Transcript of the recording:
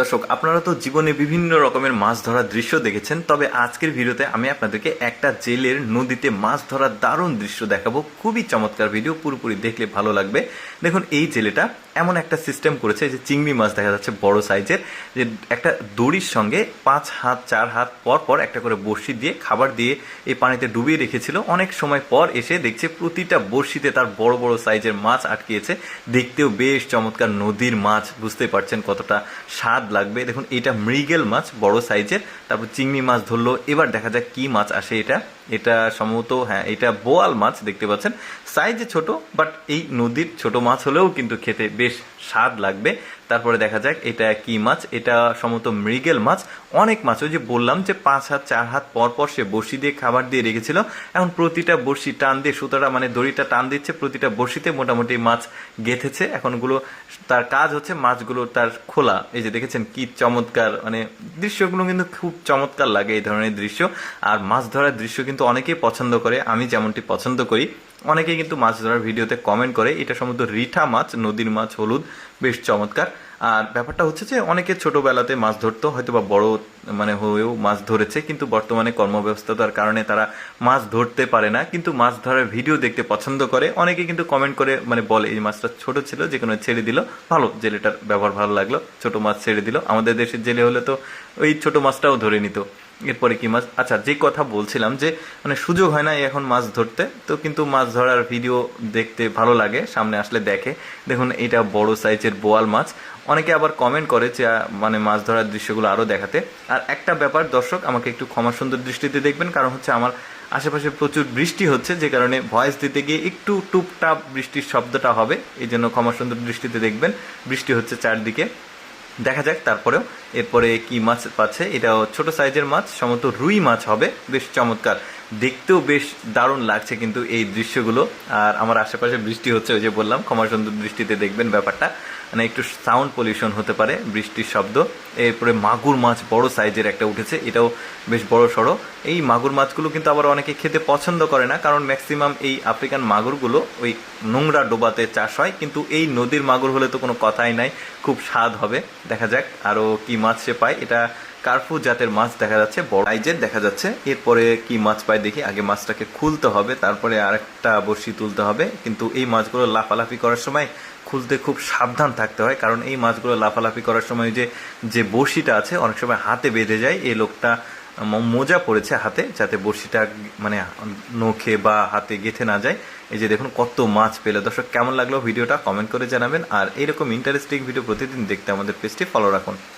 দর্শক, আপনারা তো জীবনে বিভিন্ন রকমের মাছ ধরার দৃশ্য দেখেছেন, তবে আজকের ভিডিওতে আমি আপনাদেরকে একটা জেলের নদীতে মাছ ধরার দারুণ দৃশ্য দেখাবো। খুবই চমৎকার ভিডিও, পুরোপুরি দেখলে ভালো লাগবে। দেখুন, এই জেলেটা এমন একটা সিস্টেম করেছে যে চিংড়ি মাছ দেখা যাচ্ছে বড় সাইজের, যে একটা দড়ির সঙ্গে 5 হাত 4 হাত পর পর একটা করে বড়শি দিয়ে খাবার দিয়ে এই পানিতে ডুবিয়ে রেখেছিল। অনেক সময় পর এসে দেখছে প্রতিটা বড়শিতে তার বড় বড় সাইজের মাছ আটকিয়েছে। দেখতেও বেশ চমৎকার নদীর মাছ, বুঝতে পারছেন কতটা স্বাদ লাগবে। দেখুন, এটা মৃগেল মাছ বড় সাইজের, তারপর চিংড়ি মাছ ধরলো। এবার দেখা যাক কি মাছ আসে। এটা সম্ভবত, হ্যাঁ, এটা বোয়াল মাছ দেখতে পাচ্ছেন। সাইজে ছোট, বাট এই নদীর ছোট মাছ হলেও কিন্তু খেতে বেশ স্বাদ লাগবে। তারপরে দেখা যাক এটা কি মাছ। এটা সম্ভবত মৃগেল মাছ। অনেক মাছ, ওই যে বললাম যে 5 হাত 4 হাত পর পর সে বড়শি দিয়ে খাবার দিয়ে রেখেছিল। এখন প্রতিটা বড়শি টান দিয়ে, সুতাটা মানে দড়িটা টান দিচ্ছে, প্রতিটা বড়শিতে মোটামুটি মাছ গেঁথেছে। এখন ওগুলো তার কাজ হচ্ছে মাছগুলো তার খোলা। এই যে দেখেছেন কি চমৎকার, মানে দৃশ্যগুলো কিন্তু খুব চমৎকার লাগে এই ধরনের দৃশ্য। আর মাছ ধরার দৃশ্য কিন্তু অনেকেই পছন্দ করে, আমি যেমনটি পছন্দ করি। অনেকেই কিন্তু মাছ ধরার ভিডিওতে কমেন্ট করে। এটা সম্ভবত রিঠা মাছ, নদীর মাছ, হলুদ, বেশ চমৎকার। আর ব্যাপারটা হচ্ছে যে অনেকে ছোটবেলাতে মাছ ধরতো, হয়তো বা বড় মানে হয়েও মাছ ধরেছে, কিন্তু বর্তমানে কর্মব্যস্ততার কারণে তারা মাছ ধরতে পারে না, কিন্তু মাছ ধরার ভিডিও দেখতে পছন্দ করে। অনেকে কিন্তু কমেন্ট করে মানে বলে এই মাছটা ছোট ছিল, যে কোনো ছেড়ে দিল, ভালো, জেলেটার ব্যবহার ভালো লাগলো, ছোট মাছ ছেড়ে দিল। আমাদের দেশের জেলে হলে তো ওই ছোট মাছটাও ধরে নিত। এরপরে কি মাছ, আচ্ছা, যে কথা বলছিলাম যে মানে সুযোগ হয় না এখন মাছ ধরতে, তো কিন্তু মাছ ধরার ভিডিও দেখতে ভালো লাগে, সামনে আসলে দেখে। দেখুন, এটা বড় সাইজের বোয়াল মাছ। অনেকে আবার কমেন্ট করে যে মানে মাছ ধরার দৃশ্যগুলো আরও দেখাতে। আর একটা ব্যাপার দর্শক, আমাকে একটু ক্ষমা সুন্দর দৃষ্টিতে দেখবেন, কারণ হচ্ছে আমার আশেপাশে প্রচুর বৃষ্টি হচ্ছে, যে কারণে ভয়েস দিতে গিয়ে একটু টুপটাপ বৃষ্টির শব্দটা হবে, এই জন্য ক্ষমা সুন্দর দৃষ্টিতে দেখবেন। বৃষ্টি হচ্ছে চারদিকে। দেখা যাক তারপরেও এরপরে কি মাছ পাচ্ছে। এটাও ছোট সাইজের মাছ, সম্ভবত রুই মাছ হবে। বেশ চমৎকার, দেখতেও বেশ দারুণ লাগছে কিন্তু এই দৃশ্যগুলো। আর আমার আশেপাশে বৃষ্টি হচ্ছে, ওই যে বললাম, ক্ষমা সুন্দর দৃষ্টিতে দেখবেন ব্যাপারটা। মানে একটু সাউন্ড পলিউশন হতে পারে বৃষ্টির শব্দ। এরপরে মাগুর মাছ বড় সাইজের একটা উঠেছে, এটাও বেশ বড় সড়ো। এই মাগুর মাছগুলো কিন্তু আবার অনেকে খেতে পছন্দ করে না, কারণ ম্যাক্সিমাম এই আফ্রিকান মাগুরগুলো ওই নোংরা ডোবাতে চাষ হয়, কিন্তু এই নদীর মাগুর হলে তো কোনো কথাই নাই, খুব স্বাদ হবে। দেখা যাক আরও কি মাছ সে পায়। এটা কার্ফু জাতের মাছ দেখা যাচ্ছে, বড় সাইজের দেখা যাচ্ছে। এরপরে কি মাছ পায় দেখি। আগে মাছটাকে খুলতে হবে, তারপরে আরেকটা বড়শি তুলতে হবে। কিন্তু এই মাছগুলো লাফালাফি করার সময় খুলতে খুব সাবধান থাকতে হয়, কারণ এই মাছগুলো লাফালাফি করার সময় যে বড়শিটা আছে অনেক সময় হাতে বেঁধে যায়। এই লোকটা মোজা পড়েছে হাতে, যাতে বড়শিটা মানে নখে বা হাতে গেঁথে না যায়। এই যে দেখুন কত মাছ পেলে। দর্শক, কেমন লাগলো ভিডিওটা কমেন্ট করে জানাবেন। আর এইরকম ইন্টারেস্টিং ভিডিও প্রতিদিন দেখতে আমাদের পেজটি ফলো রাখুন।